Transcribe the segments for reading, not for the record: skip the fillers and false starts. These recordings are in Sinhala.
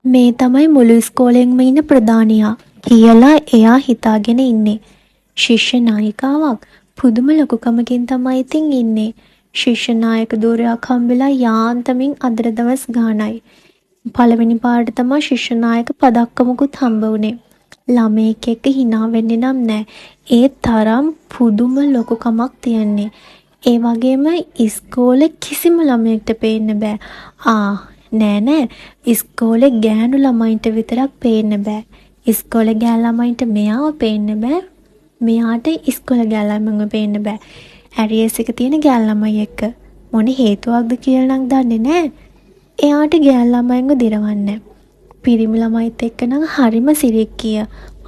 මේ තමයි මුළු ඉස්කෝලෙන්ම ඉන්න ප්‍රධානියා කියලා එයා හිතාගෙන ඉන්නේ. ශිෂ්‍ය නායිකාවක් පුදුම ලොකුකමකින් තමයි ඉතින් ඉන්නේ. ශිෂ්‍ය නායක ධූරයක් හම්බෙලා යාන්තමින් අදර දවස් ගාණයි. පළවෙනි පාඩ තමයි ශිෂ්‍ය නායක පදක්කමකුත් හම්බ වුණේ. ළමයෙක් එක්ක hina වෙන්නේ නම් නෑ. ඒ තරම් පුදුම ලොකුකමක් තියන්නේ. ඒ වගේම ඉස්කෝලේ කිසිම ළමයෙක්ට පේන්න බෑ. නෑ ඉස්කෝලේ ගෑනු ළමයින්ට විතරක් පේන්න බෑ. ඉස්කෝලේ ගෑනු ළමයින්ට මෙයාව පේන්න බෑ. මෙයාට ඉස්කෝලේ ගෑනු ළමයින්ව පේන්න බෑ. ඇරියස් එක තියෙන ගෑනු ළමයි එක්ක. මොන හේතුවක්ද කියලා නම් දන්නේ නෑ. එයාට ගෑනු ළමයින්ව දිරවන්නේ. පිරිමි ළමයිත් එක්ක නම් හරිම සිරික්කිය.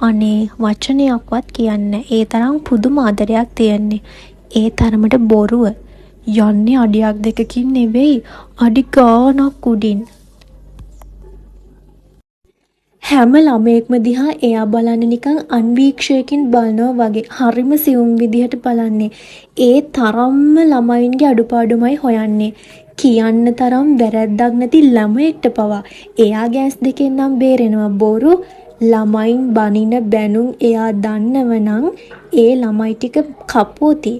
අනේ වචනයක්වත් කියන්නේ. ඒ තරම් පුදුම ආදරයක් තියන්නේ. ඒ තරමට බොරුව. යන්නේ අඩියක් දෙකකින් නෙවෙයි අඩි ගාණක් උඩින්. හැම ළමයෙක්ම දිහා එයා බලන්නේ නිකන් අන්වීක්ෂයකින් බලනවා වගේ. හරිම සියුම් විදිහට බලන්නේ. ඒ තරම්ම ළමයින්ගේ අඩුපාඩුමයි හොයන්නේ. කියන්න තරම් වැරැද්දක් නැති ළමයෙක්ට පවා එයා ගෑස් දෙකෙන් නම් බේරෙනවා. බොරු ළමයින් බනින බැනුම් එයා දන්නව නම් ඒ ළමයි ටික කපෝති.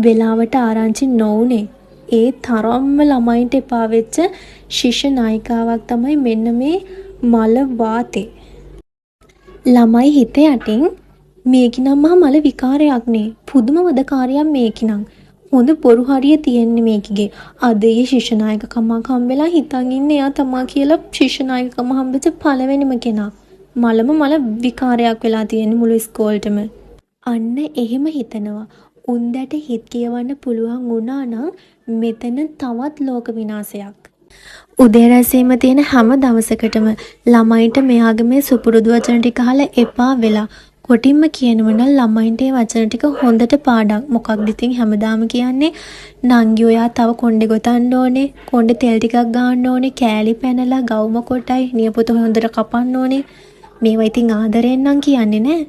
වෙලාවට ආරංචි නොවුනේ. ඒ තරම්ම ළමයින්ට එපා වෙච්ච ශිෂ්‍ය නායිකාවක් තමයි මෙන්න මේ මල වාතේ. ළමයි හිතේ යටින් මේකිනම් මහ මල විකාරයක් නේ. පුදුම වදකාරියක් මේකිනම්. හොඳ පොරු හරිය තියෙන්නේ මේකිගේ. අද ඒ ශිෂ්‍ය නායකකමක් හම්බෙලා හිතන් ඉන්නේ එයා තමා කියලා ශිෂ්‍ය නායකකම හම්බෙච්ච පළවෙනිම කෙනා. මල විකාරයක් වෙලා තියෙන්නේ මුළු ඉස්කෝලේටම. අන්න එහෙම හිතනවා. උන්දට හිත කියවන්න පුළුවන් වුණා නම් මෙතන තවත් ලෝක විනාශයක්. උදේ රැසීම තියෙන හැම දවසකටම ළමයින්ට මෙයාගේ මේ සුපුරුදු වචන ටික අහලා එපා වෙලා කොටින්ම කියනවා නම් ළමයින්ට ඒ වචන ටික හොඳට පාඩම්. මොකක්ද ඉතින් හැමදාම කියන්නේ නංගි ඔයා තව කොණ්ඩේ ගොතන්න ඕනේ, කොණ්ඩේ තෙල් ටිකක් ගාන්න ඕනේ, කෑලි පැනලා ගවුම කොටයි නියපොත හොඳට කපන්න ඕනේ. මේවා ඉතින් ආදරෙන් නම් කියන්නේ නෑ.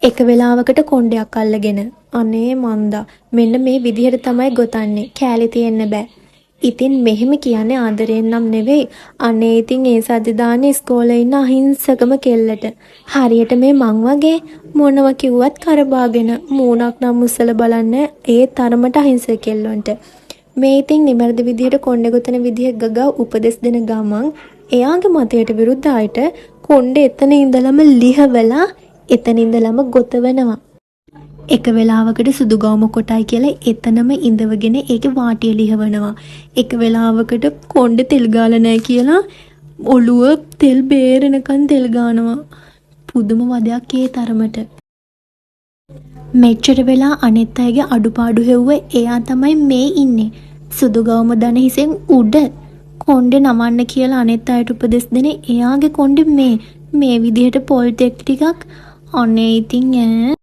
එක වෙලාවකට කොණ්ඩයක් අල්ලගෙන අනේ මන්දා මෙන්න මේ විදිහට තමයි ගොතන්නේ. කෑලි තියෙන්න බෑ. ඉතින් මෙහෙම කියන්නේ ආදරෙන් නම් නෙවෙයි. අනේ ඉතින් ඒ සද්ද දාන්නේ ඉස්කෝලේ ඉන්න අහිංසකම කෙල්ලට. හරියට මේ මං වගේ මොනව කිව්වත් කරබාගෙන මූණක් නම් මුස්සල බලන්න ඒ තරමට අහිංසක කෙල්ලොන්ට. මේ ඉතින් නිමර්ද විදිහට කොණ්ඩේ ගොතන විදිහ ගගා උපදෙස් දෙන ගමන් එයාගේ මතයට විරුද්ධ අයට කොණ්ඩේ එතන ඉඳලම ලිහවලා එතන ඉඳලම ගොතවනවා. එක වෙලාවකට සුදු ගවුම කොටයි කියලා එතනම ඉඳවගෙන ඒකේ වාටිය ලිහවනවා. එක වෙලාවකට කොණ්ඩේ තෙල් ගාලා නැහැ කියලා ඔළුව තෙල් බේරෙනකන් තෙල් ගානවා. පුදුම වදයක් ඒ තරමට. මෙච්චර වෙලා අනිත් අයගේ අඩුපාඩු හෙව්වේ එයා තමයි මේ ඉන්නේ. සුදු ගවුම දන හිසෙන් උඩ කොණ්ඩේ නමන්න කියලා අනිත් අයට උපදෙස් දෙන්නේ එයාගේ කොණ්ඩේ මේ විදිහට පොල් ටෙක් ටිකක් අනේ ඉතින් ඈ